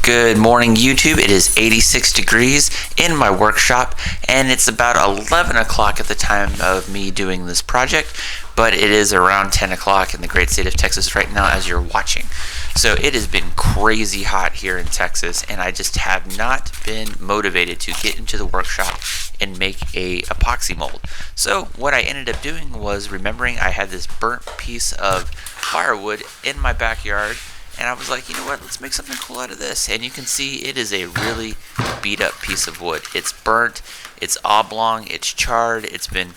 Good morning, YouTube. It is 86 degrees in my workshop, and it's about 11 o'clock at the time of me doing this project, but it is around 10 o'clock in the great state of Texas right now as you're watching. So it has been crazy hot here in Texas, and I just have not been motivated to get into the workshop and make a epoxy mold. So what I ended up doing was remembering I had this burnt piece of firewood in my backyard, and I was like, you know what, let's make something cool out of this. And you can see it is a really beat up piece of wood. It's burnt, it's oblong, it's charred, it's been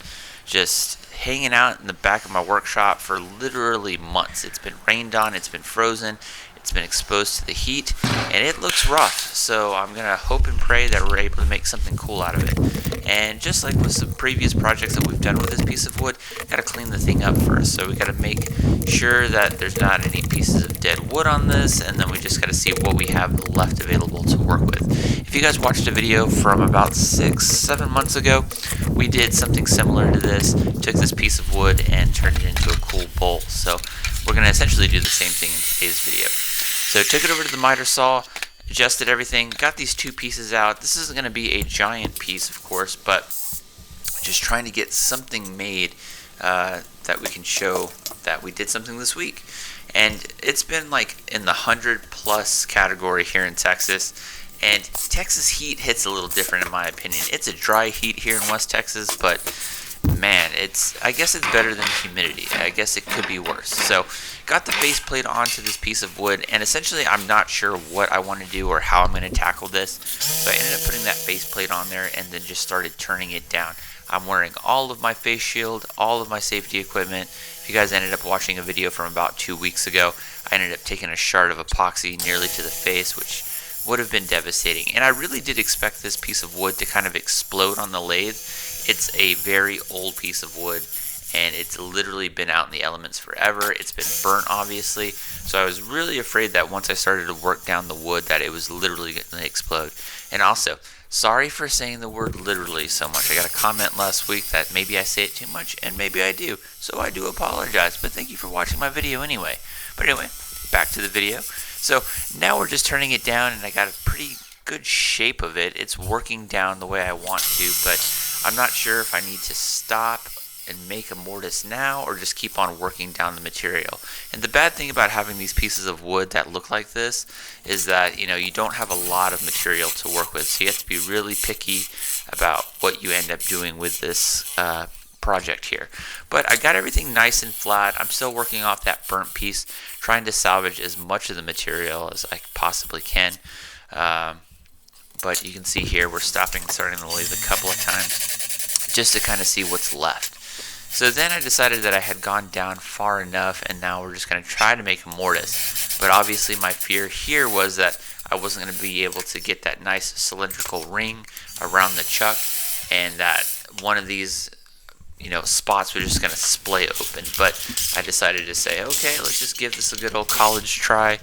just hanging out in the back of my workshop for literally months. It's been rained on, it's been frozen, it's been exposed to the heat, and it looks rough. So I'm gonna hope and pray that we're able to make something cool out of it. And just like with some previous projects that we've done with this piece of wood, gotta clean the thing up first. So we gotta make sure that there's not any pieces of dead wood on this, and then we just gotta see what we have left available to work with. If you guys watched a video from about 6-7 months ago, we did something similar to this. Took this piece of wood and turned it into a cool bowl. So we're gonna essentially do the same thing in today's video. So took it over to the miter saw, adjusted everything, got these two pieces out. This isn't going to be a giant piece, of course, but just trying to get something made that we can show that we did something this week. And it's been like in the 100+ category here in Texas. And Texas heat hits a little different in my opinion. It's a dry heat here in West Texas, but man, I guess it's better than humidity. I guess it could be worse. So got the faceplate onto this piece of wood, and essentially I'm not sure what I want to do or how I'm going to tackle this. So I ended up putting that faceplate on there and then just started turning it down. I'm wearing all of my face shield, all of my safety equipment. If you guys ended up watching a video from about 2 weeks ago, I ended up taking a shard of epoxy nearly to the face, which would have been devastating. And I really did expect this piece of wood to kind of explode on the lathe. It's a very old piece of wood, and it's literally been out in the elements forever. It's been burnt, obviously, so I was really afraid that once I started to work down the wood that it was literally going to explode. And also, sorry for saying the word literally so much. I got a comment last week that maybe I say it too much, and maybe I do, so I do apologize, but thank you for watching my video anyway. But anyway, back to the video. So now we're just turning it down, and I got a pretty good shape of it. It's working down the way I want to, but I'm not sure if I need to stop and make a mortise now or just keep on working down the material. And the bad thing about having these pieces of wood that look like this is that, you don't have a lot of material to work with, so you have to be really picky about what you end up doing with this project here. But I got everything nice and flat. I'm still working off that burnt piece, trying to salvage as much of the material as I possibly can. But you can see here we're stopping and starting the lathe a couple of times just to kind of see what's left. So then I decided that I had gone down far enough, and now we're just going to try to make a mortise. But obviously my fear here was that I wasn't going to be able to get that nice cylindrical ring around the chuck, and that one of these spots were just going to splay open. But I decided to say, okay, let's just give this a good old college try.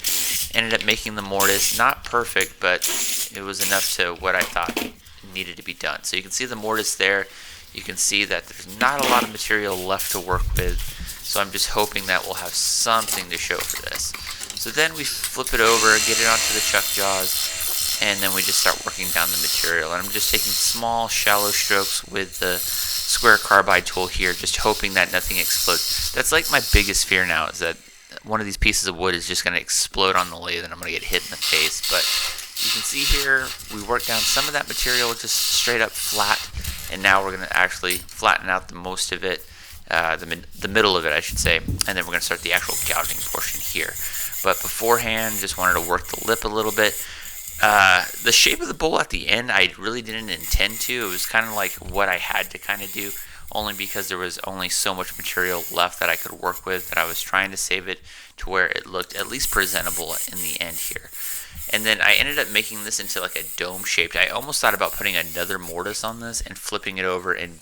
Ended up making the mortise. Not perfect, but it was enough to what I thought needed to be done. So you can see the mortise there. You can see that there's not a lot of material left to work with. So I'm just hoping that we'll have something to show for this. So then we flip it over, get it onto the chuck jaws, and then we just start working down the material. And I'm just taking small, shallow strokes with the square carbide tool here, just hoping that nothing explodes. That's like my biggest fear now, is that one of these pieces of wood is just going to explode on the lathe and I'm going to get hit in the face. But you can see here we worked down some of that material just straight up flat, and now we're going to actually flatten out the most of it, the middle of it I should say, and then we're going to start the actual gouging portion here. But beforehand, just wanted to work the lip a little bit. The shape of the bowl at the end, I really didn't intend to. It was kind of like what I had to kind of do, only because there was only so much material left that I could work with, that I was trying to save it to where it looked at least presentable in the end here. And then I ended up making this into like a dome shaped. I almost thought about putting another mortise on this and flipping it over and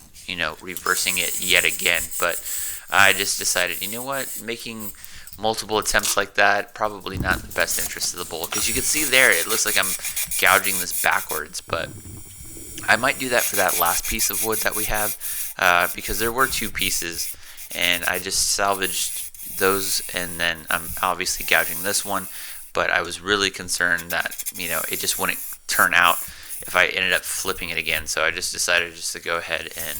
reversing it yet again, but I just decided, you know what, making multiple attempts like that, probably not in the best interest of the bowl, because you can see there it looks like I'm gouging this backwards. But I might do that for that last piece of wood that we have, because there were two pieces and I just salvaged those, and then I'm obviously gouging this one. but I was really concerned that, it just wouldn't turn out if I ended up flipping it again. So I just decided to go ahead and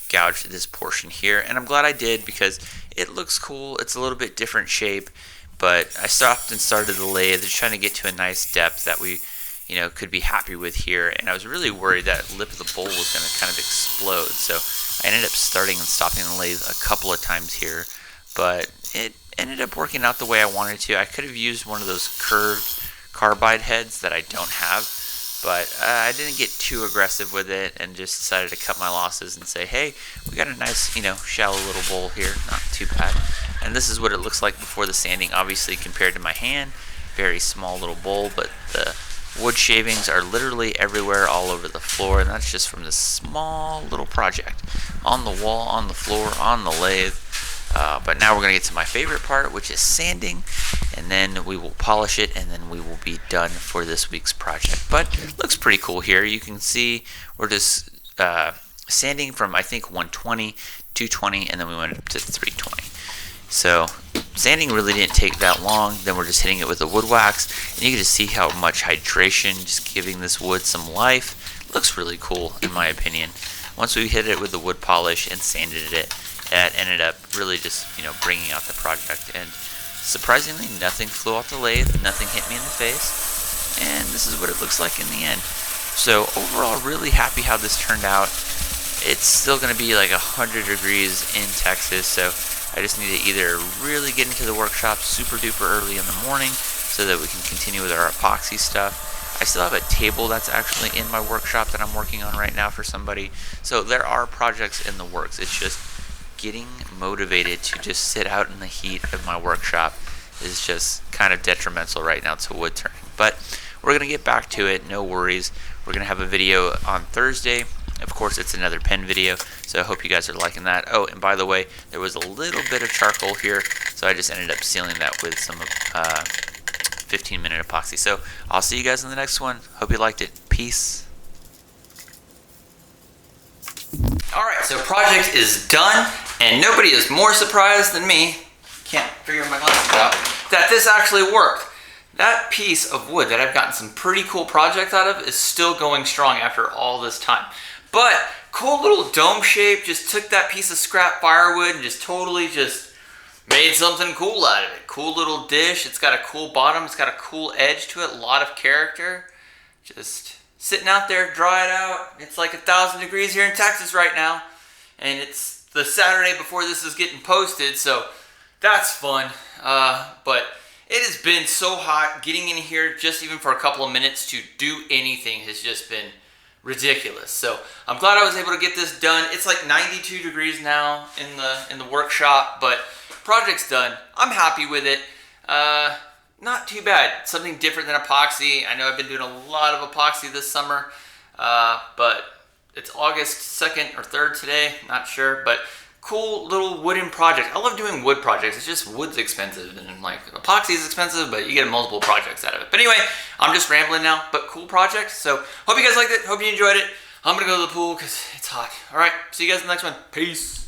gouge this portion here, and I'm glad I did because it looks cool. It's a little bit different shape, but I stopped and started the lathe just trying to get to a nice depth that we could be happy with here. And I was really worried that lip of the bowl was going to kind of explode, so I ended up starting and stopping the lathe a couple of times here, but it ended up working out the way I wanted to. I could have used one of those curved carbide heads that I don't have, but I didn't get too aggressive with it and just decided to cut my losses and say, hey, we got a nice, shallow little bowl here, not too bad. And this is what it looks like before the sanding. Obviously, compared to my hand, very small little bowl, but the wood shavings are literally everywhere, all over the floor, and that's just from this small little project. On the wall, on the floor, on the lathe. But now we're going to get to my favorite part, which is sanding, and then we will polish it, and then we will be done for this week's project. But it looks pretty cool here. You can see we're just sanding from, I think, 120, 220, and then we went up to 320. So sanding really didn't take that long. Then we're just hitting it with the wood wax, and you can just see how much hydration, just giving this wood some life. It looks really cool, in my opinion. Once we hit it with the wood polish and sanded it, that ended up really just, bringing out the project. And surprisingly, nothing flew off the lathe, nothing hit me in the face, and this is what it looks like in the end. So overall, really happy how this turned out. It's still going to be like 100 degrees in Texas, so I just need to either really get into the workshop super duper early in the morning so that we can continue with our epoxy stuff. I still have a table that's actually in my workshop that I'm working on right now for somebody. So there are projects in the works. It's just getting motivated to just sit out in the heat of my workshop is just kind of detrimental right now to wood turning. But we're going to get back to it, no worries. We're going to have a video on Thursday. Of course, it's another pen video, so I hope you guys are liking that. Oh, and by the way, there was a little bit of charcoal here, so I just ended up sealing that with some 15-minute epoxy. So I'll see you guys in the next one. Hope you liked it. Peace. Alright, so project is done, and nobody is more surprised than me, can't figure my glasses out, that this actually worked. That piece of wood that I've gotten some pretty cool projects out of is still going strong after all this time. But cool little dome shape, just took that piece of scrap firewood and just totally just made something cool out of it. Cool little dish, it's got a cool bottom, it's got a cool edge to it, a lot of character. Just sitting out there, dry it out. It's like 1,000 degrees here in Texas right now. And it's the Saturday before this is getting posted, so that's fun. But it has been so hot. Getting in here just even for a couple of minutes to do anything has just been ridiculous. So I'm glad I was able to get this done. It's like 92 degrees now in the workshop, but project's done. I'm happy with it. Not too bad. Something different than epoxy. I know I've been doing a lot of epoxy this summer, but it's August 2nd or 3rd today, not sure, but cool little wooden project. I love doing wood projects. It's just wood's expensive, and like epoxy is expensive, but you get multiple projects out of it. But anyway, I'm just rambling now, but cool project. So hope you guys liked it. Hope you enjoyed it. I'm gonna go to the pool because it's hot. All right, see you guys in the next one. Peace.